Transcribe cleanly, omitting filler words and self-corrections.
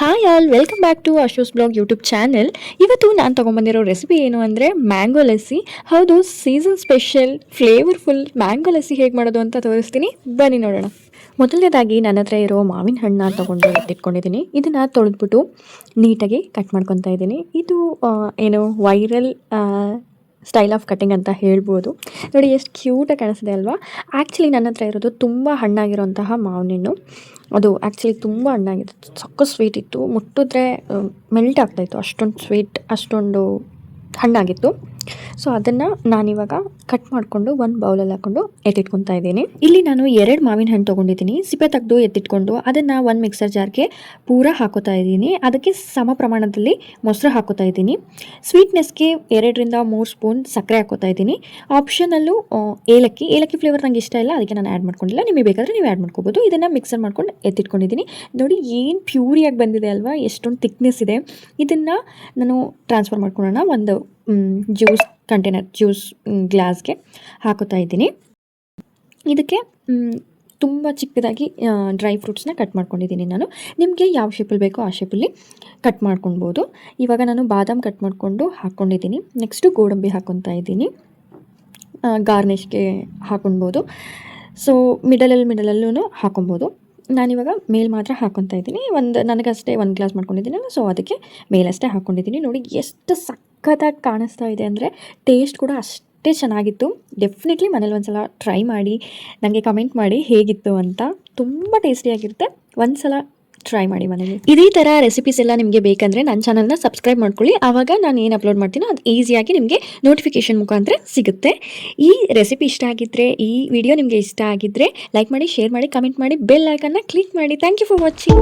Hi all, welcome back to ಅಶೋಸ್ blog YouTube channel. ಇವತ್ತು ನಾನು ತೊಗೊಂಬಂದಿರೋ ರೆಸಿಪಿ ಏನು ಅಂದರೆ ಮ್ಯಾಂಗೋ ಲಸ್ಸಿ. ಹೌದು, season special flavourful mango lassi ಹೇಗೆ ಮಾಡೋದು ಅಂತ ತೋರಿಸ್ತೀನಿ, ಬನ್ನಿ ನೋಡೋಣ. ಮೊದಲನೇದಾಗಿ ನನ್ನ ಹತ್ರ ಇರೋ ಮಾವಿನ ಹಣ್ಣನ್ನ ತೊಗೊಂಡು ಇಟ್ಕೊಂಡಿದ್ದೀನಿ. ಇದನ್ನು ತೊಳೆದ್ಬಿಟ್ಟು ನೀಟಾಗಿ ಕಟ್ ಮಾಡ್ಕೊತಾ ಇದ್ದೀನಿ. ಇದು ಏನು ವೈರಲ್ ಸ್ಟೈಲ್ ಆಫ್ ಕಟಿಂಗ್ ಅಂತ ಹೇಳ್ಬೋದು. ನೋಡಿ ಎಷ್ಟು ಕ್ಯೂಟಾಗಿ ಕಾಣಿಸ್ತಿದೆ ಅಲ್ವಾ. ಆ್ಯಕ್ಚುಲಿ ನನ್ನ ಹತ್ರ ಇರೋದು ತುಂಬ ಹಣ್ಣಾಗಿರೋಂತಹ ಮಾವಿನ ಹಣ್ಣು. ಅದು ಆ್ಯಕ್ಚುಲಿ ತುಂಬ ಹಣ್ಣಾಗಿದೆ, ಸಕ್ಕ ಸ್ವೀಟ್ ಇತ್ತು, ಮುಟ್ಟಿದ್ರೆ ಮೆಲ್ಟ್ ಆಗ್ತಾಯಿತ್ತು, ಅಷ್ಟೊಂದು ಸ್ವೀಟ್, ಅಷ್ಟೊಂದು ಹಣ್ಣಾಗಿತ್ತು. ಸೊ ಅದನ್ನು ನಾನಿವಾಗ ಕಟ್ ಮಾಡಿಕೊಂಡು ಒಂದು ಬೌಲಲ್ಲಿ ಹಾಕ್ಕೊಂಡು ಎತ್ತಿಟ್ಕೊತಾ ಇದ್ದೀನಿ. ಇಲ್ಲಿ ನಾನು 2 ಮಾವಿನ ಹಣ್ಣು ತೊಗೊಂಡಿದ್ದೀನಿ. ಸಿಪ್ಪೆ ತೆಗೆದು ಎತ್ತಿಟ್ಕೊಂಡು ಅದನ್ನು ಒಂದು ಮಿಕ್ಸರ್ ಜಾರ್ಗೆ ಪೂರ ಹಾಕೋತಾ ಇದ್ದೀನಿ. ಅದಕ್ಕೆ ಸಮ ಪ್ರಮಾಣದಲ್ಲಿ ಮೊಸರು ಹಾಕೋತಾ ಇದ್ದೀನಿ. ಸ್ವೀಟ್ನೆಸ್ಗೆ 2ರಿಂದ 3 ಸ್ಪೂನ್ ಸಕ್ಕರೆ ಹಾಕೋತಾ ಇದ್ದೀನಿ. ಆಪ್ಷನಲ್ಲು ಏಲಕ್ಕಿ ಫ್ಲೇವರ್ ನಂಗೆ ಇಷ್ಟ ಇಲ್ಲ, ಅದಕ್ಕೆ ನಾನು ಆ್ಯಡ್ ಮಾಡ್ಕೊಂಡಿಲ್ಲ. ನಿಮಗೆ ಬೇಕಾದರೆ ನೀವು ಆ್ಯಡ್ ಮಾಡ್ಕೋಬೋದು. ಇದನ್ನು ಮಿಕ್ಸರ್ ಮಾಡ್ಕೊಂಡು ಎತ್ತಿಟ್ಕೊಂಡಿದ್ದೀನಿ. ನೋಡಿ ಏನು ಪ್ಯೂರಿಯಾಗಿ ಬಂದಿದೆ ಅಲ್ವಾ, ಎಷ್ಟೊಂದು ಥಿಕ್ನೆಸ್ ಇದೆ. ಇದನ್ನು ನಾನು ಟ್ರಾನ್ಸ್ಫರ್ ಮಾಡ್ಕೊಳ್ಳೋಣ. ಒಂದು ಜ್ಯೂಸ್ ಕಂಟೈನರ್, ಜ್ಯೂಸ್ ಗ್ಲಾಸ್ಗೆ ಹಾಕೋತಾ ಇದ್ದೀನಿ. ಇದಕ್ಕೆ ತುಂಬ ಚಿಕ್ಕದಾಗಿ ಡ್ರೈ ಫ್ರೂಟ್ಸ್ನ ಕಟ್ ಮಾಡ್ಕೊಂಡಿದ್ದೀನಿ ನಾನು. ನಿಮಗೆ ಯಾವ ಶೇಪಲ್ಲಿ ಬೇಕೋ ಆ ಶೇಪಲ್ಲಿ ಕಟ್ ಮಾಡ್ಕೊಳ್ಬೋದು. ಇವಾಗ ನಾನು ಬಾದಾಮ್ ಕಟ್ ಮಾಡಿಕೊಂಡು ಹಾಕ್ಕೊಂಡಿದ್ದೀನಿ. ನೆಕ್ಸ್ಟು ಗೋಡಂಬಿ ಹಾಕ್ಕೊತಾ ಇದ್ದೀನಿ, ಗಾರ್ನಿಷ್ಗೆ ಹಾಕೊಳ್ಬೋದು. ಸೊ ಮಿಡಲಲ್ಲೂ ಹಾಕೊಬೋದು. ನಾನಿವಾಗ ಮೇಲೆ ಮಾತ್ರ ಹಾಕ್ಕೊತಾ ಇದ್ದೀನಿ. ನನಗಷ್ಟೇ 1 ಗ್ಲಾಸ್ ಮಾಡ್ಕೊಂಡಿದ್ದೀನಲ್ಲ, ಸೊ ಅದಕ್ಕೆ ಮೇಲಷ್ಟೇ ಹಾಕ್ಕೊಂಡಿದ್ದೀನಿ. ನೋಡಿ ಎಷ್ಟು ಸಖತ್ತಾಗಿ ಕಾಣಿಸ್ತಾ ಇದೆ ಅಂದರೆ, ಟೇಸ್ಟ್ ಕೂಡ ಅಷ್ಟೇ ಚೆನ್ನಾಗಿತ್ತು. ಡೆಫಿನೆಟ್ಲಿ ಮನೇಲಿ ಒಂದ್ಸಲ ಟ್ರೈ ಮಾಡಿ ನನಗೆ ಕಮೆಂಟ್ ಮಾಡಿ ಹೇಗಿತ್ತು ಅಂತ. ತುಂಬ ಟೇಸ್ಟಿಯಾಗಿರುತ್ತೆ, ಒಂದ್ಸಲ ಟ್ರೈ ಮಾಡಿ ಮನೇಲಿ. ಇದೇ ಥರ ರೆಸಿಪೀಸ್ ಎಲ್ಲ ನಿಮಗೆ ಬೇಕಂದರೆ ನನ್ನ ಚಾನಲ್ನ ಸಬ್ಸ್ಕ್ರೈಬ್ ಮಾಡ್ಕೊಳ್ಳಿ. ಆವಾಗ ನಾನು ಏನು ಅಪ್ಲೋಡ್ ಮಾಡ್ತೀನೋ ಅದು ಈಸಿಯಾಗಿ ನಿಮಗೆ ನೋಟಿಫಿಕೇಷನ್ ಮುಖಾಂತರ ಸಿಗುತ್ತೆ. ಈ ರೆಸಿಪಿ ಇಷ್ಟ ಆಗಿದ್ದರೆ, ಈ ವಿಡಿಯೋ ನಿಮಗೆ ಇಷ್ಟ ಆಗಿದ್ದರೆ ಲೈಕ್ ಮಾಡಿ, ಶೇರ್ ಮಾಡಿ, ಕಮೆಂಟ್ ಮಾಡಿ, ಬೆಲ್ ಐಕನ್ನ ಕ್ಲಿಕ್ ಮಾಡಿ. Thank you for watching.